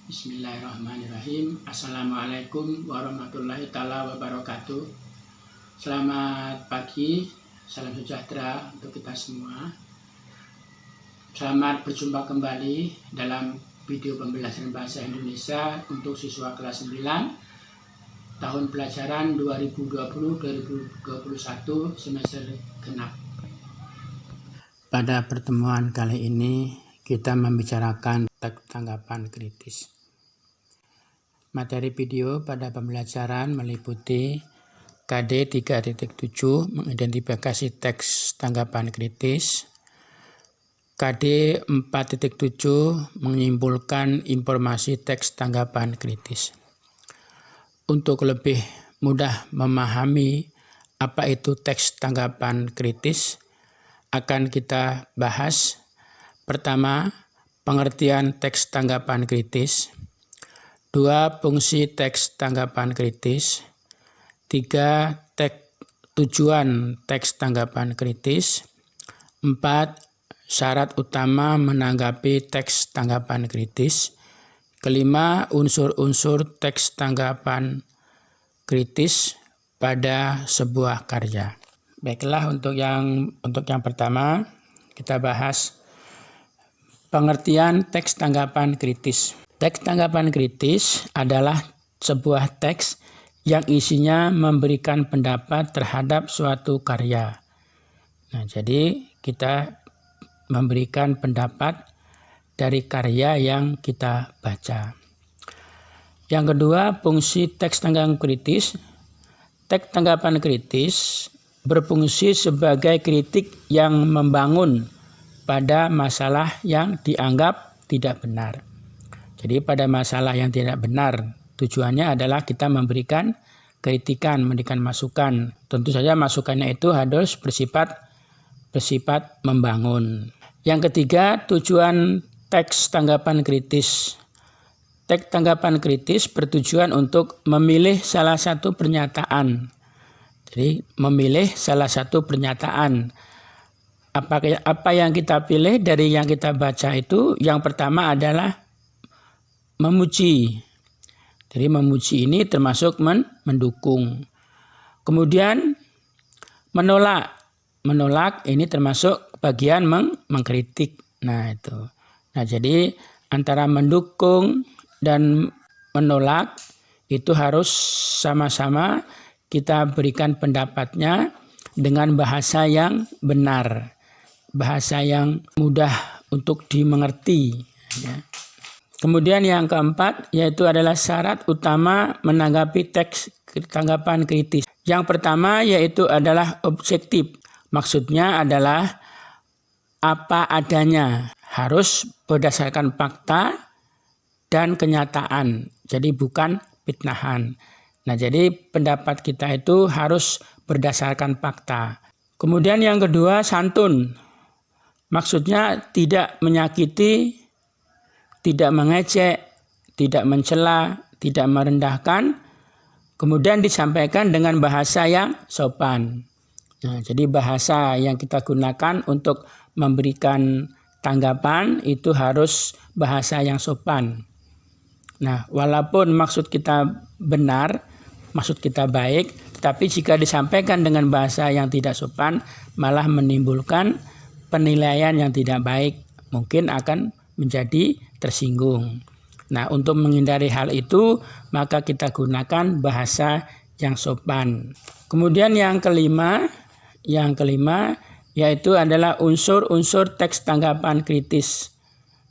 Bismillahirrahmanirrahim. Assalamualaikum warahmatullahi taala wabarakatuh. Selamat pagi, salam sejahtera untuk kita semua. Selamat berjumpa kembali dalam video pembelajaran bahasa Indonesia untuk siswa kelas 9 tahun pelajaran 2020-2021 semester genap. Pada pertemuan kali ini kita membicarakan tanggapan kritis. Materi video pada pembelajaran meliputi KD 3.7 mengidentifikasi teks tanggapan kritis, KD 4.7 menyimpulkan informasi teks tanggapan kritis. Untuk lebih mudah memahami apa itu teks tanggapan kritis, akan kita bahas pertama, pengertian teks tanggapan kritis. 2. Fungsi teks tanggapan kritis. 3. Tujuan teks tanggapan kritis. 4. Syarat utama menanggapi teks tanggapan kritis. Kelima, unsur-unsur teks tanggapan kritis pada sebuah karya. Baiklah, untuk yang pertama kita bahas pengertian teks tanggapan kritis. Teks tanggapan kritis adalah sebuah teks yang isinya memberikan pendapat terhadap suatu karya. Nah, jadi kita memberikan pendapat dari karya yang kita baca. Yang kedua, fungsi teks tanggapan kritis. Teks tanggapan kritis berfungsi sebagai kritik yang membangun pada masalah yang dianggap tidak benar. Jadi pada masalah yang tidak benar, tujuannya adalah kita memberikan kritikan, memberikan masukan. Tentu saja masukannya itu harus bersifat membangun. Yang ketiga, tujuan teks tanggapan kritis. Teks tanggapan kritis bertujuan untuk memilih salah satu pernyataan. Jadi memilih salah satu pernyataan. Apa yang kita pilih dari yang kita baca itu, yang pertama adalah memuji. Jadi memuji ini termasuk mendukung. Kemudian menolak. Menolak ini termasuk bagian mengkritik. Nah, itu. Nah, jadi antara mendukung dan menolak itu harus sama-sama kita berikan pendapatnya dengan bahasa yang benar. Bahasa yang mudah untuk dimengerti. Ya. Kemudian yang keempat yaitu adalah syarat utama menanggapi teks tanggapan kritis. Yang pertama yaitu adalah objektif. Maksudnya adalah apa adanya, harus berdasarkan fakta dan kenyataan. Jadi bukan fitnahan. Nah, jadi pendapat kita itu harus berdasarkan fakta. Kemudian yang kedua, santun. Maksudnya tidak menyakiti, tidak mengejek, tidak mencela, tidak merendahkan, kemudian disampaikan dengan bahasa yang sopan. Nah, jadi bahasa yang kita gunakan untuk memberikan tanggapan itu harus bahasa yang sopan. Nah, walaupun maksud kita benar, maksud kita baik, tetapi jika disampaikan dengan bahasa yang tidak sopan, malah menimbulkan penilaian yang tidak baik, mungkin akan menjadi tersinggung. Nah, untuk menghindari hal itu, maka kita gunakan bahasa yang sopan. Kemudian yang kelima yaitu adalah unsur-unsur teks tanggapan kritis.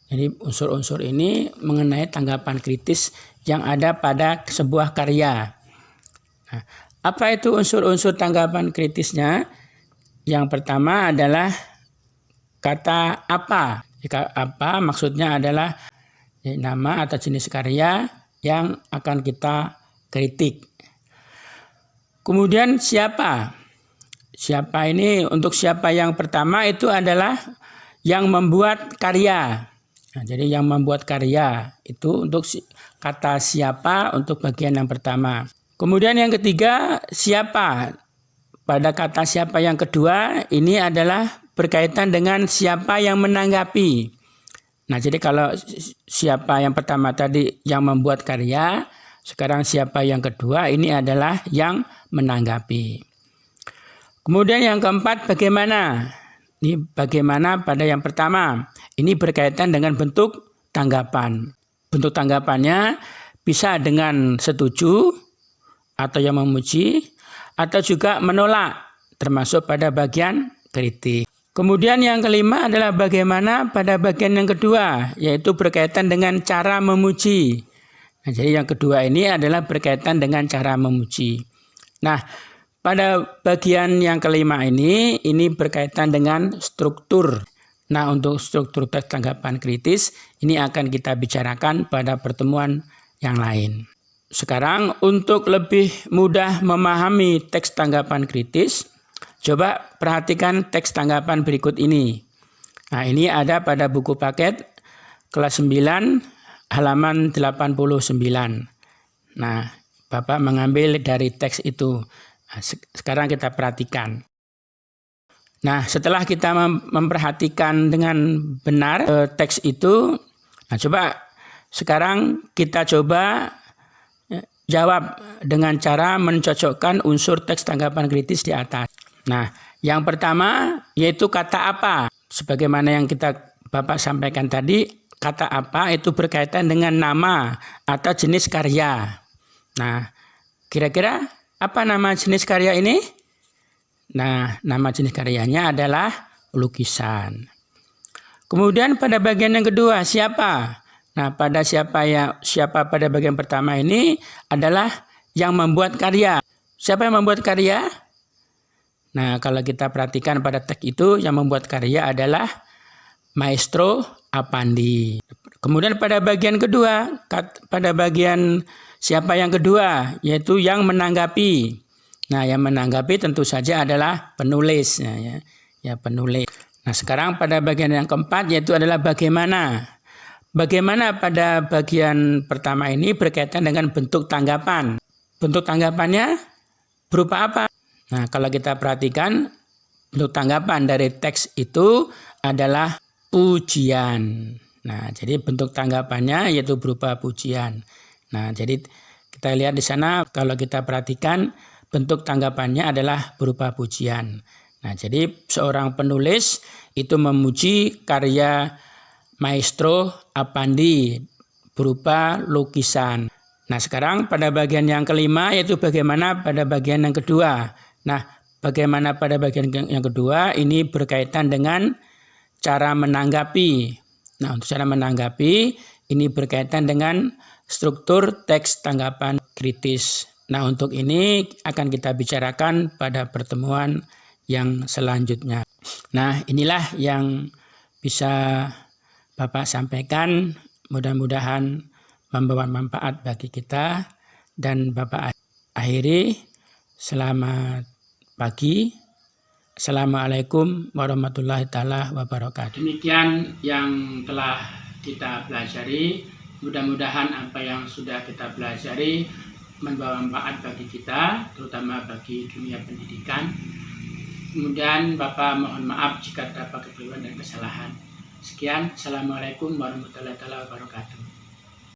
Jadi unsur-unsur ini mengenai tanggapan kritis yang ada pada sebuah karya. Nah, apa itu unsur-unsur tanggapan kritisnya? Yang pertama adalah kata apa. Jika apa maksudnya adalah nama atau jenis karya yang akan kita kritik. Kemudian siapa? Siapa ini, untuk siapa yang pertama itu adalah yang membuat karya. Nah, jadi yang membuat karya itu untuk kata siapa untuk bagian yang pertama. Kemudian yang ketiga, siapa. Pada kata siapa yang kedua ini adalah berkaitan dengan siapa yang menanggapi. Nah, jadi kalau siapa yang pertama tadi yang membuat karya, sekarang siapa yang kedua ini adalah yang menanggapi. Kemudian yang keempat bagaimana? Ini bagaimana pada yang pertama. Ini berkaitan dengan bentuk tanggapan. Bentuk tanggapannya bisa dengan setuju atau yang memuji atau juga menolak, termasuk pada bagian kritik. Kemudian yang kelima adalah bagaimana pada bagian yang kedua, yaitu berkaitan dengan cara memuji. Nah, jadi yang kedua ini adalah berkaitan dengan cara memuji. Nah, pada bagian yang kelima ini berkaitan dengan struktur. Nah, untuk struktur teks tanggapan kritis ini akan kita bicarakan pada pertemuan yang lain. Sekarang untuk lebih mudah memahami teks tanggapan kritis, coba perhatikan teks tanggapan berikut ini. Nah, ini ada pada buku paket kelas 9 halaman 89. Nah, Bapak mengambil dari teks itu. Nah, sekarang kita perhatikan. Nah, setelah kita memperhatikan dengan benar teks itu, nah coba sekarang kita coba jawab dengan cara mencocokkan unsur teks tanggapan kritis di atas. Nah, yang pertama yaitu kata apa. Sebagaimana yang Bapak sampaikan tadi, kata apa itu berkaitan dengan nama atau jenis karya. Nah, kira-kira apa nama jenis karya ini? Nah, nama jenis karyanya adalah lukisan. Kemudian pada bagian yang kedua, siapa? Nah, pada siapa pada bagian pertama ini adalah yang membuat karya. Siapa yang membuat karya? Nah, kalau kita perhatikan pada teks itu, yang membuat karya adalah Maestro Apandi. Kemudian pada bagian kedua, pada bagian siapa yang kedua, yaitu yang menanggapi. Nah, yang menanggapi tentu saja adalah penulis. Ya, penulis. Nah, sekarang pada bagian yang keempat, yaitu adalah bagaimana. Bagaimana pada bagian pertama ini berkaitan dengan bentuk tanggapan. Bentuk tanggapannya berupa apa? Nah, kalau kita perhatikan, bentuk tanggapan dari teks itu adalah pujian. Nah, jadi bentuk tanggapannya yaitu berupa pujian. Nah, jadi kita lihat di sana kalau kita perhatikan bentuk tanggapannya adalah berupa pujian. Nah, jadi seorang penulis itu memuji karya Maestro Apandi berupa lukisan. Nah, sekarang pada bagian yang kelima yaitu bagaimana pada bagian yang kedua. Nah, bagaimana pada bagian yang kedua ini berkaitan dengan cara menanggapi. Nah, untuk cara menanggapi ini berkaitan dengan struktur teks tanggapan kritis. Nah, untuk ini akan kita bicarakan pada pertemuan yang selanjutnya. Nah, inilah yang bisa Bapak sampaikan. Mudah-mudahan membawa manfaat bagi kita. Dan Bapak akhiri, selamat pagi. Assalamualaikum warahmatullahi taala wabarakatuh. Demikian yang telah kita pelajari. Mudah-mudahan apa yang sudah kita pelajari membawa manfaat bagi kita, terutama bagi dunia pendidikan. Kemudian Bapak mohon maaf jika terdapat kekeliruan dan kesalahan. Sekian, Assalamualaikum warahmatullahi wabarakatuh.